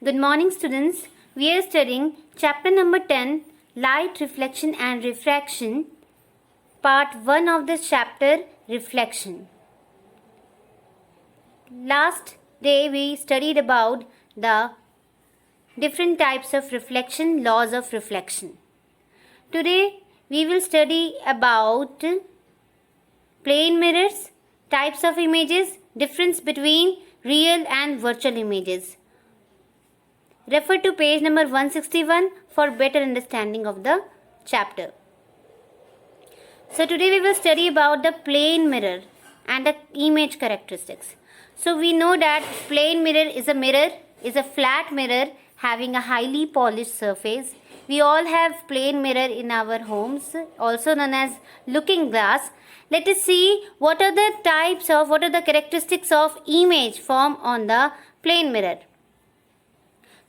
Good morning, students. We are studying chapter number 10, Light, Reflection and Refraction, part 1 of this chapter, Reflection. Last day we studied about the different types of reflection, laws of reflection. Today we will study about plane mirrors, types of images, difference between real and virtual images. Refer to page number 161 for better understanding of the chapter. So today we will study about the plane mirror and the image characteristics. So we know that plane mirror, is a flat mirror having a highly polished surface. We all have plane mirror in our homes, also known as looking glass. Let us see what are the characteristics of image formed on the plane mirror.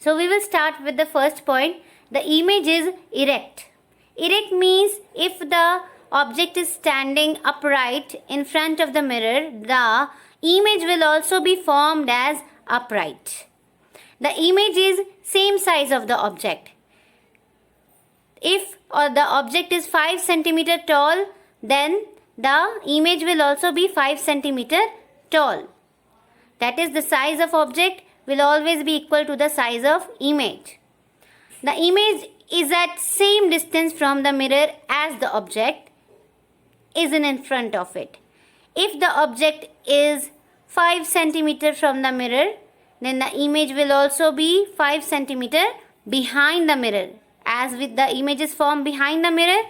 So we will start with the first point. The image is erect. Erect means if the object is standing upright in front of the mirror, the image will also be formed as upright. The image is same size of the object. If the object is 5 cm tall, then the image will also be 5 cm tall. That is, the size of object will always be equal to the size of image. The image is at same distance from the mirror as the object is in front of it. If the object is 5 cm from the mirror, then the image will also be 5 cm behind the mirror. As with the image is formed behind the mirror,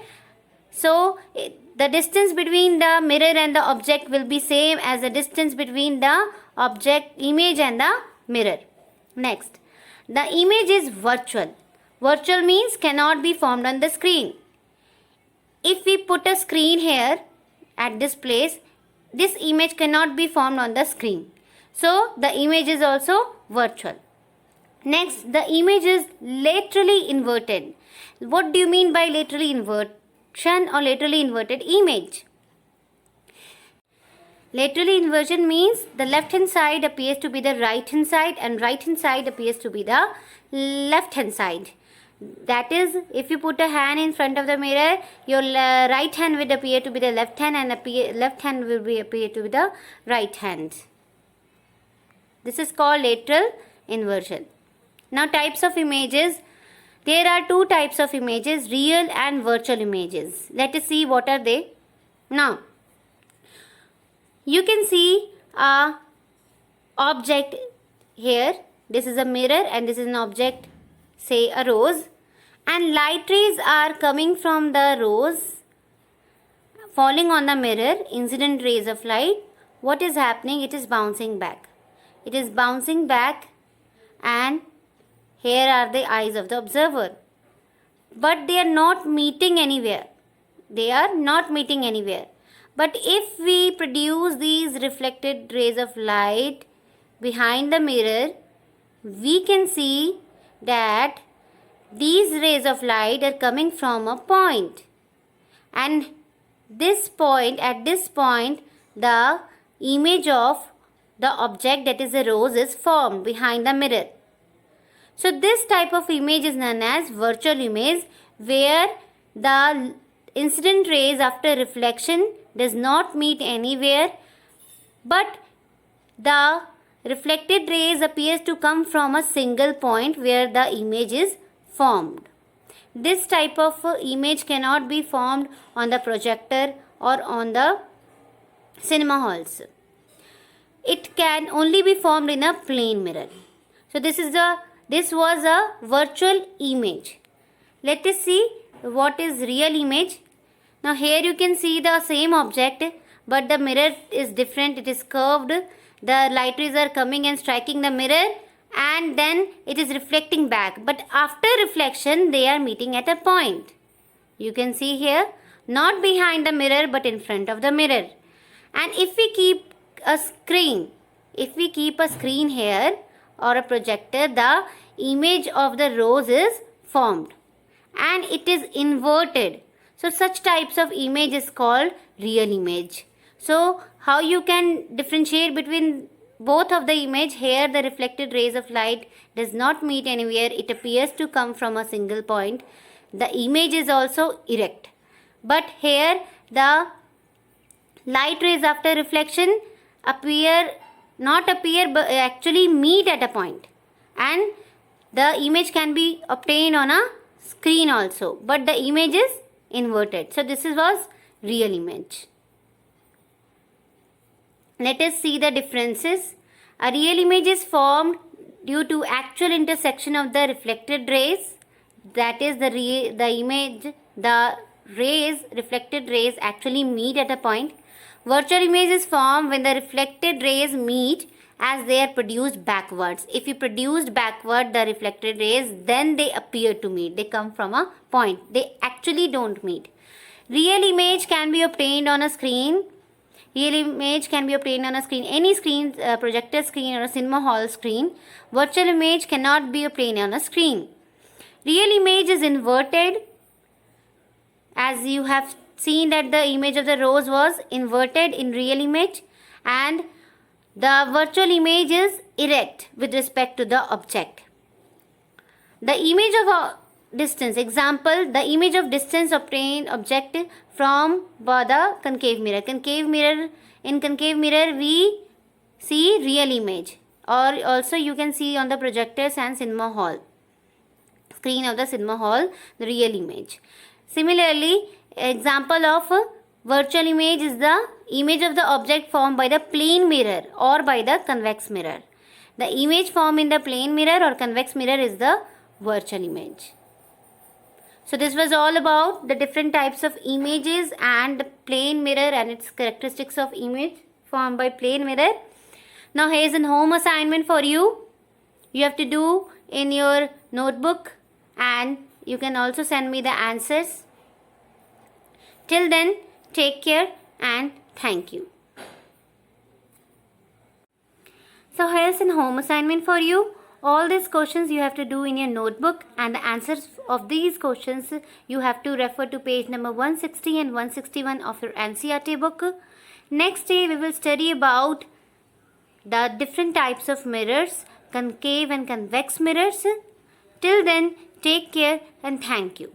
so the distance between the mirror and the object will be same as the distance between the image and the mirror. Next, the image is virtual. Virtual means cannot be formed on the screen. If we put a screen here at this place, this image cannot be formed on the screen. So the image is also virtual. Next, the image is laterally inverted. What do you mean by laterally inversion or laterally inverted image? Laterally inversion means the left hand side appears to be the right hand side and right hand side appears to be the left hand side. That is, if you put a hand in front of the mirror, your right hand will appear to be the left hand and left hand will appear to be the right hand. This is called lateral inversion. Now, types of images. There are two types of images, real and virtual images. Let us see what are they. Now, you can see a object here. This is a mirror and this is an object, say a rose. And light rays are coming from the rose, falling on the mirror, incident rays of light. What is happening? It is bouncing back. It is bouncing back and here are the eyes of the observer. But they are not meeting anywhere. They are not meeting anywhere. But if we produce these reflected rays of light behind the mirror, we can see that these rays of light are coming from a point. And at this point, the image of the object, that is a rose, is formed behind the mirror. So this type of image is known as virtual image, where the incident rays after reflection does not meet anywhere, but the reflected rays appears to come from a single point where the image is formed. This type of image cannot be formed on the projector or on the cinema halls. It can only be formed in a plane mirror. So this was a virtual image. Let us see what is real image. Now here you can see the same object, but the mirror is different. It is curved. The light rays are coming and striking the mirror and then it is reflecting back. But after reflection, they are meeting at a point. You can see here, not behind the mirror but in front of the mirror. And if we keep a screen here or a projector, the image of the rose is formed and it is inverted. So such types of image is called real image. So how you can differentiate between both of the image. Here the reflected rays of light does not meet anywhere. It appears to come from a single point. The image is also erect. But here the light rays after reflection not appear but actually meet at a point, and the image can be obtained on a screen also, but the image is inverted. So this was real image. Let us see the differences. A real image is formed due to actual intersection of the reflected rays. That is the reflected rays actually meet at a point. Virtual image is formed when the reflected rays meet as they are produced backwards. If you produced backward the reflected rays, then they appear to meet. They come from a point. They actually don't meet. Real image can be obtained on a screen. Any screen, projector screen or a cinema hall screen. Virtual image cannot be obtained on a screen. Real image is inverted, as you have seen that the image of the rose was inverted in real image, and the virtual image is erect with respect to the object. The image of a distance, example, the image of distance obtained object from the concave mirror. In concave mirror we see real image, or also you can see on the projectors and cinema hall screen of the cinema hall the real image. Similarly, example of virtual image is the image of the object formed by the plane mirror or by the convex mirror. The image formed in the plane mirror or convex mirror is the virtual image. So this was all about the different types of images and the plane mirror and its characteristics of image formed by plane mirror. Now here is a home assignment for you. You have to do in your notebook, and you can also send me the answers. Till then, take care and thank you. So here is a home assignment for you. All these questions you have to do in your notebook, and the answers of these questions you have to refer to page number 160 and 161 of your NCERT book. Next day we will study about the different types of mirrors, concave and convex mirrors. Till then, take care and thank you.